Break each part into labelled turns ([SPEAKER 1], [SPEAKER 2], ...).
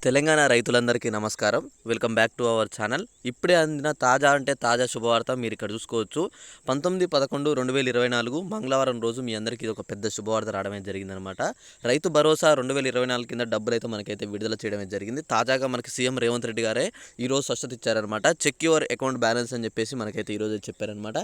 [SPEAKER 1] తెలంగాణ రైతులందరికీ నమస్కారం. Welcome back to our channel. ఇప్పుడే అందిన తాజా శుభవార్త మీరు ఇక్కడ చూసుకోవచ్చు. 19/11/2024 మంగళవారం రోజు మీ అందరికీ ఇది ఒక పెద్ద శుభవార్త రావడమే జరిగిందనమాట. రైతు భరోసా 2024 కింద డబ్బులైతే మనకైతే విడుదల చేయడమే జరిగింది. తాజాగా మనకి సీఎం రేవంత్ రెడ్డి గారే ఈరోజు స్పష్టత ఇచ్చారనమాట. చెక్ యువర్ అకౌంట్ బ్యాలెన్స్ అని చెప్పేసి మనకైతే ఈరోజు చెప్పారనమాట.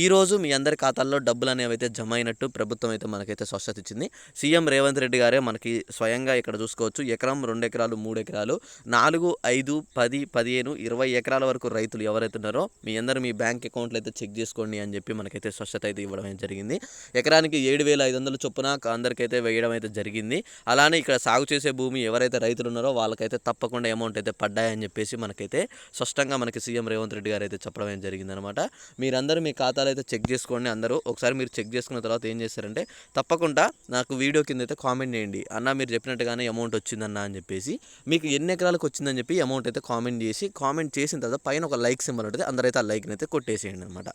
[SPEAKER 1] ఈరోజు మీ అందరి ఖాతాల్లో డబ్బులు అనేవి అయితే జమ అయినట్టు ప్రభుత్వం అయితే మనకైతే స్పష్టత ఇచ్చింది. సీఎం రేవంత్ రెడ్డి గారే మనకి స్వయంగా ఇక్కడ చూసుకోవచ్చు. ఎకరం, 2 ఎకరాలు, 3 ఎకరాలు, 4, 5, 10, 15, 20 ఎకరాల వరకు రైతులు ఎవరైతే ఉన్నారో మీ అందరూ మీ బ్యాంక్ అకౌంట్లు అయితే చెక్ చేసుకోండి అని చెప్పి మనకైతే స్పష్టత అయితే ఇవ్వడం జరిగింది. ఎకరానికి 7,500 చొప్పున అందరికైతే వేయడం అయితే జరిగింది. అలానే ఇక్కడ సాగు చేసే భూమి ఎవరైతే రైతులు ఉన్నారో వాళ్ళకైతే తప్పకుండా అమౌంట్ అయితే పడ్డాయని చెప్పేసి మనకైతే స్పష్టంగా మనకి సీఎం రేవంత్ రెడ్డి గారు అయితే చెప్పడం జరిగిందనమాట. మీరందరూ మీ ఖాతాలు అయితే చెక్ చేసుకోండి. అందరూ ఒకసారి మీరు చెక్ చేసుకున్న తర్వాత ఏం చేస్తారంటే తప్పకుండా నాకు వీడియో కింద అయితే కామెంట్ చేయండి. అన్న మీరు చెప్పినట్టుగానే అమౌంట్ వచ్చిందన్న అని చెప్పేసి, మీకు ఎన్ని ఎకరాలకు వచ్చిందని చెప్పి అమౌంట్ అయితే కామెంట్ చేసిన తర్వాత పైన ఒక లైక్ సింబల్ ఉంటుంది. అందరైతే ఆ లైక్ని అయితే కొట్టేసేయండి అనమాట.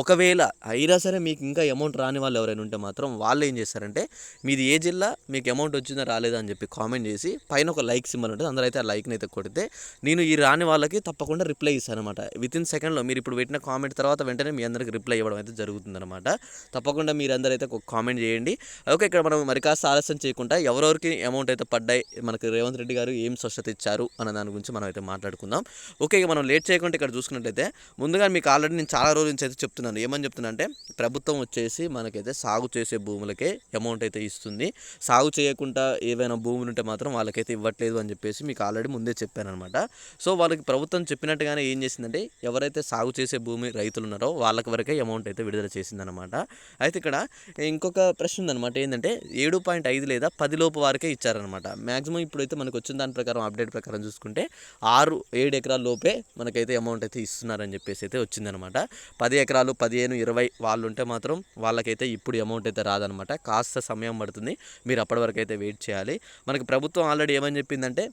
[SPEAKER 1] ఒకవేళ అయినా సరే మీకు ఇంకా అమౌంట్ రాని వాళ్ళు ఎవరైనా ఉంటే మాత్రం వాళ్ళు ఏం చేస్తారంటే మీది ఏ జిల్లా, మీకు అమౌంట్ వచ్చిందా రాలేదా అని చెప్పి కామెంట్ చేసి పైన ఒక లైక్ సింబల్ ఉంటుంది. అందరైతే ఆ లైక్ని అయితే కొడితే నేను ఈ రాని వాళ్ళకి తప్పకుండా రిప్లై ఇస్తాను అనమాట. వితిన్ సెకండ్లో మీరు ఇప్పుడు పెట్టిన కామెంట్ తర్వాత వెంటనే మీ అందరికి రిప్లై ఇవ్వడం అయితే జరుగుతుందన్నమాట. తప్పకుండా మీరందరైతే ఒక కామెంట్ చేయండి. ఓకే, ఇక్కడ మనం మరి కాస్త ఆలస్యం చేయకుండా ఎవరెవరికి అమౌంట్ అయితే పడ్డాయి, మనకి రేవంత్ రెడ్డి గారు ఏం స్పష్టత ఇచ్చారు అన్న దాని గురించి మనం అయితే మాట్లాడుకుందాం. ఓకే, మనం లేట్ చేయకుండా ఇక్కడ చూసుకున్నట్లయితే ముందుగా మీకు ఆల్రెడీ నేను చాలా రోజుల నుంచి అయితే చెప్తున్నాను. ఏమని చెప్తున్నా అంటే ప్రభుత్వం వచ్చేసి మనకైతే సాగు చేసే భూములకే అమౌంట్ అయితే ఇస్తుంది. సాగు చేయకుండా ఏవైనా భూములు ఉంటే మాత్రం వాళ్ళకైతే ఇవ్వట్లేదు అని చెప్పేసి మీకు ఆల్రెడీ ముందే చెప్పాను అనమాట. సో వాళ్ళకి ప్రభుత్వం చెప్పినట్టుగానే ఏం చేసిందంటే ఎవరైతే సాగు చేసే భూమి రైతులు ఉన్నారో వాళ్ళకి వరకే అమౌంట్ అయితే విడుదల చేసిందనమాట. అయితే ఇక్కడ ఇంకొక ప్రశ్న ఉందన్నమాట. ఏంటంటే 7.5 లేదా 10 లోపు వారికే ఇచ్చారనమాట. మ్యాక్సిమం ఇప్పుడైతే మనకు వచ్చిన దాని ప్రకారం అప్డేట్ ప్రకారం చూసుకుంటే 6-7 ఎకరాల లోపే మనకైతే అమౌంట్ అయితే ఇస్తున్నారని చెప్పేసి అయితే వచ్చిందనమాట. 10 ఎకరాలు, 15, 20 వాళ్ళు ఉంటే మాత్రం వాళ్ళకైతే ఇప్పుడు అమౌంట్ అయితే రాదనమాట. కాస్త సమయం పడుతుంది. మీరు అప్పటి వరకు అయితే వెయిట్ చేయాలి. మనకి ప్రభుత్వం ఆల్రెడీ ఏమని చెప్పిందంటే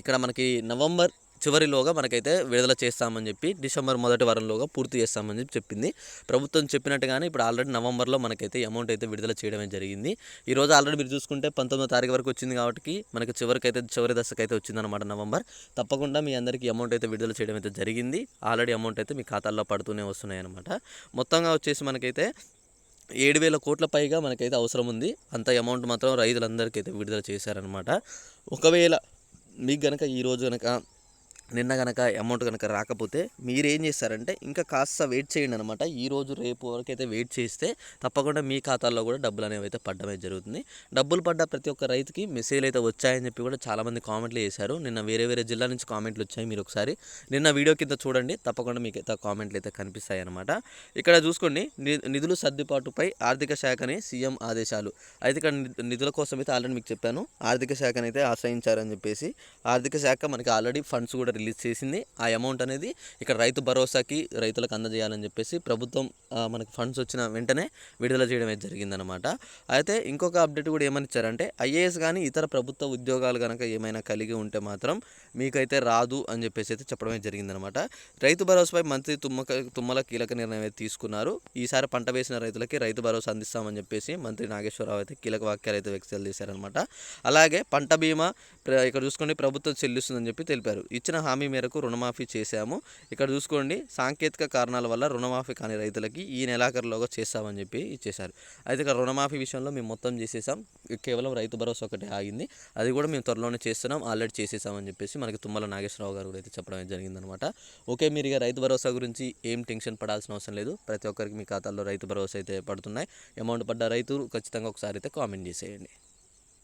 [SPEAKER 1] ఇక్కడ మనకి నవంబర్ చివరిలోగా మనకైతే విడుదల చేస్తామని చెప్పి, డిసెంబర్ మొదటి వారంలోగా పూర్తి చేస్తామని చెప్పి చెప్పింది. ప్రభుత్వం చెప్పినట్టుగానే ఇప్పుడు ఆల్రెడీ నవంబర్లో మనకైతే అమౌంట్ అయితే విడుదల చేయడమే జరిగింది. ఈరోజు ఆల్రెడీ మీరు చూసుకుంటే 19వ తారీఖు వరకు వచ్చింది కాబట్టి మనకి చివరి దశకైతే వచ్చిందనమాట నవంబర్. తప్పకుండా మీ అందరికీ అమౌంట్ అయితే విడుదల చేయడం అయితే జరిగింది. ఆల్రెడీ అమౌంట్ అయితే మీ ఖాతాల్లో పడుతూనే వస్తున్నాయి అనమాట. మొత్తంగా వచ్చేసి మనకైతే 7,000 కోట్ల పైగా మనకైతే అవసరం ఉంది. అంత అమౌంట్ మాత్రం రైతులందరికీ అయితే విడుదల చేశారనమాట. ఒకవేళ మీకు కనుక ఈరోజు నిన్న కనుక అమౌంట్ కనుక రాకపోతే మీరేం చేస్తారంటే ఇంకా కాస్త వెయిట్ చేయండి అనమాట. ఈరోజు రేపు వరకు అయితే వెయిట్ చేస్తే తప్పకుండా మీ ఖాతాల్లో కూడా డబ్బులు అనేవి అయితే పడ్డమే జరుగుతుంది. డబ్బులు పడ్డ ప్రతి ఒక్క రైతుకి మెసేజ్లు అయితే వచ్చాయని చెప్పి కూడా చాలామంది కామెంట్లు చేశారు. నిన్న వేరే జిల్లా నుంచి కామెంట్లు వచ్చాయి. మీరు ఒకసారి నిన్న వీడియో కింద చూడండి, తప్పకుండా మీకు అయితే కామెంట్లు అయితే కనిపిస్తాయి అనమాట. ఇక్కడ చూసుకోండి, నిధులు సర్దుబాటుపై ఆర్థిక శాఖని సీఎం ఆదేశాలు. అయితే ఇక్కడ నిధుల కోసం అయితే ఆల్రెడీ మీకు చెప్పాను, ఆర్థిక శాఖని అయితే ఆశ్రయించారని చెప్పేసి. ఆర్థిక శాఖ మనకి ఆల్రెడీ ఫండ్స్ కూడా రిలీజ్ చేసింది. ఆ అమౌంట్ అనేది ఇక్కడ రైతు భరోసాకి రైతులకు అందజేయాలని చెప్పేసి ప్రభుత్వం మనకి ఫండ్స్ వచ్చిన వెంటనే విడుదల చేయడమే జరిగిందనమాట. అయితే ఇంకొక అప్డేట్ కూడా ఏమని ఇచ్చారంటే ఐఏఎస్ కానీ ఇతర ప్రభుత్వ ఉద్యోగాలు కనుక ఏమైనా కలిగి ఉంటే మాత్రం మీకైతే రాదు అని చెప్పేసి అయితే చెప్పడమే జరిగిందనమాట. రైతు భరోసాపై మంత్రి తుమ్మల కీలక నిర్ణయం అయితే తీసుకున్నారు. ఈసారి పంట వేసిన రైతులకి రైతు భరోసా అందిస్తామని చెప్పేసి మంత్రి నాగేశ్వరరావు అయితే కీలక వాక్యాలు అయితే వ్యక్తం చేశారనమాట. అలాగే పంట బీమా ఇక్కడ చూసుకోండి ప్రభుత్వం చెల్లిస్తుందని చెప్పి తెలిపారు. ఇచ్చిన హామీ మేరకు రుణమాఫీ చేశాము. ఇక్కడ చూసుకోండి సాంకేతిక కారణాల వల్ల రుణమాఫీ కాని రైతులకి ఈ నెలాఖరులోగా చేస్తామని చెప్పి ఇచ్చేశారు. అయితే ఇక్కడ రుణమాఫీ విషయంలో మేము మొత్తం చేసేసాం. కేవలం రైతు భరోసా ఒకటే ఆగింది. అది కూడా మేము త్వరలోనే చేస్తున్నాం, ఆల్రెడీ చేసేసామని చెప్పేసి మనకి తుమ్మల నాగేశ్వరరావు గారు కూడా అయితే చెప్పడం జరిగిందనమాట. ఓకే, మీరు ఇక రైతు భరోసా గురించి ఏం టెన్షన్ పడాల్సిన అవసరం లేదు. ప్రతి ఒక్కరికి మీ ఖాతాల్లో రైతు భరోసా అయితే పడుతున్నాయి. అమౌంట్ పడ్డ రైతులు ఖచ్చితంగా ఒకసారి అయితే కామెంట్ చేసేయండి.